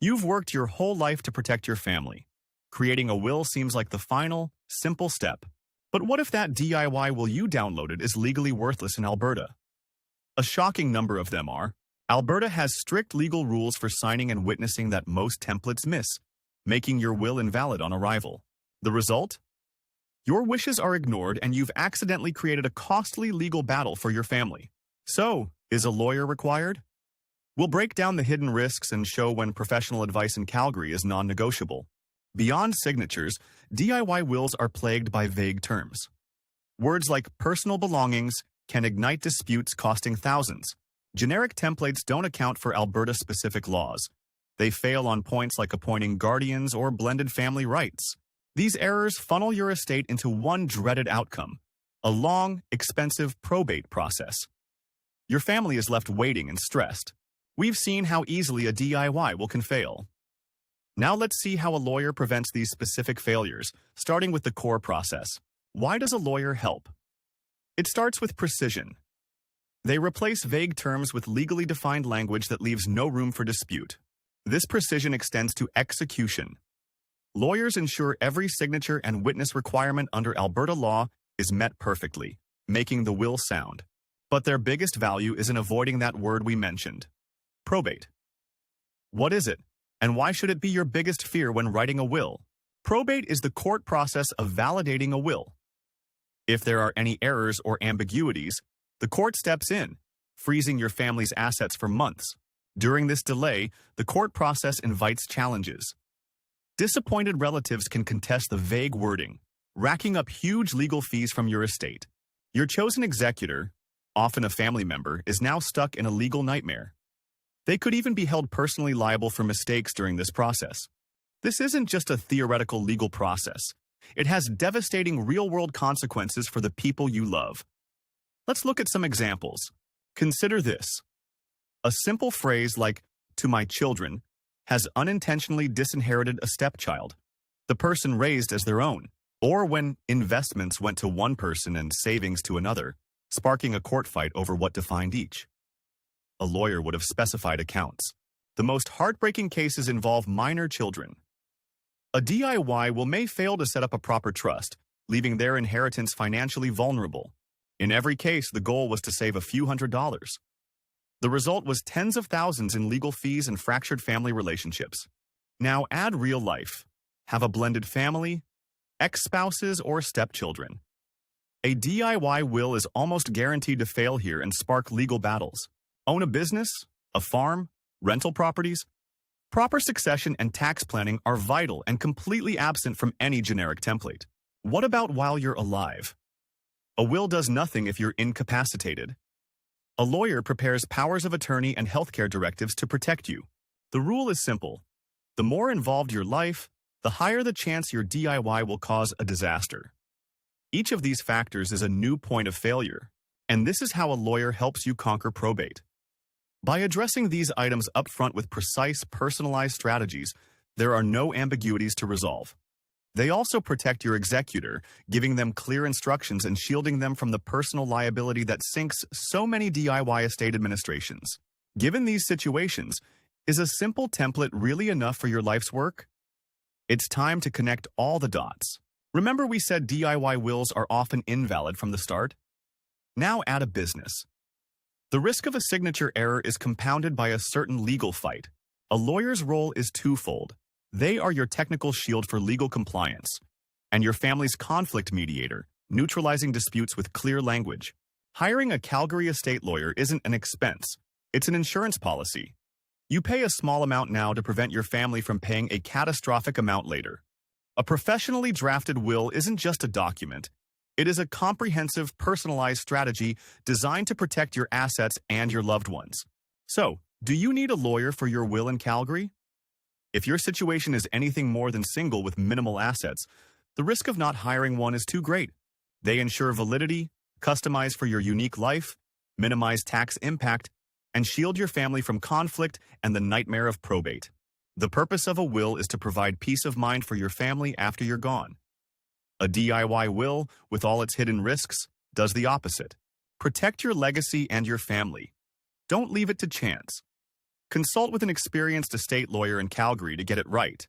You've worked your whole life to protect your family. Creating a will seems like the final, simple step. But what if that DIY will you downloaded is legally worthless in Alberta? A shocking number of them are. Alberta has strict legal rules for signing and witnessing that most templates miss, making your will invalid on arrival. The result? Your wishes are ignored and you've accidentally created a costly legal battle for your family. So, is a lawyer required? We'll break down the hidden risks and show when professional advice in Calgary is non-negotiable. Beyond signatures, DIY wills are plagued by vague terms. Words like personal belongings can ignite disputes costing thousands. Generic templates don't account for Alberta-specific laws. They fail on points like appointing guardians or blended family rights. These errors funnel your estate into one dreaded outcome: a long, expensive probate process. Your family is left waiting and stressed. We've seen how easily a DIY can fail. Now let's see how a lawyer prevents these specific failures, starting with the core process. Why does a lawyer help? It starts with precision. They replace vague terms with legally defined language that leaves no room for dispute. This precision extends to execution. Lawyers ensure every signature and witness requirement under Alberta law is met perfectly, making the will sound. But their biggest value is in avoiding that word we mentioned: probate. What is it, and why should it be your biggest fear when writing a will? Probate is the court process of validating a will. If there are any errors or ambiguities, the court steps in, freezing your family's assets for months. During this delay, the court process invites challenges. Disappointed relatives can contest the vague wording, racking up huge legal fees from your estate. Your chosen executor, often a family member, is now stuck in a legal nightmare. They could even be held personally liable for mistakes during this process. This isn't just a theoretical legal process. It has devastating real-world consequences for the people you love. Let's look at some examples. Consider this. A simple phrase like, "to my children," has unintentionally disinherited a stepchild, the person raised as their own, or when investments went to one person and savings to another, sparking a court fight over what defined each. A lawyer would have specified accounts. The most heartbreaking cases involve minor children. A DIY may fail to set up a proper trust, leaving their inheritance financially vulnerable. In every case, the goal was to save a few $100s. The result was tens of thousands in legal fees and fractured family relationships. Now add real life. Have a blended family, ex-spouses, or stepchildren. A DIY will is almost guaranteed to fail here and spark legal battles. Own a business, a farm, rental properties? Proper succession and tax planning are vital and completely absent from any generic template. What about while you're alive? A will does nothing if you're incapacitated. A lawyer prepares powers of attorney and healthcare directives to protect you. The rule is simple. The more involved your life, the higher the chance your DIY will cause a disaster. Each of these factors is a new point of failure, and this is how a lawyer helps you conquer probate. By addressing these items upfront with precise, personalized strategies, there are no ambiguities to resolve. They also protect your executor, giving them clear instructions and shielding them from the personal liability that sinks so many DIY estate administrations. Given these situations, is a simple template really enough for your life's work? It's time to connect all the dots. Remember we said DIY wills are often invalid from the start? Now add a business. The risk of a signature error is compounded by a certain legal fight. A lawyer's role is twofold. They are your technical shield for legal compliance, and your family's conflict mediator, neutralizing disputes with clear language. Hiring a Calgary estate lawyer isn't an expense, it's an insurance policy. You pay a small amount now to prevent your family from paying a catastrophic amount later. A professionally drafted will isn't just a document. It is a comprehensive, personalized strategy designed to protect your assets and your loved ones. So, do you need a lawyer for your will in Calgary? If your situation is anything more than single with minimal assets, the risk of not hiring one is too great. They ensure validity, customize for your unique life, minimize tax impact, and shield your family from conflict and the nightmare of probate. The purpose of a will is to provide peace of mind for your family after you're gone. A DIY will, with all its hidden risks, does the opposite. Protect your legacy and your family. Don't leave it to chance. Consult with an experienced estate lawyer in Calgary to get it right.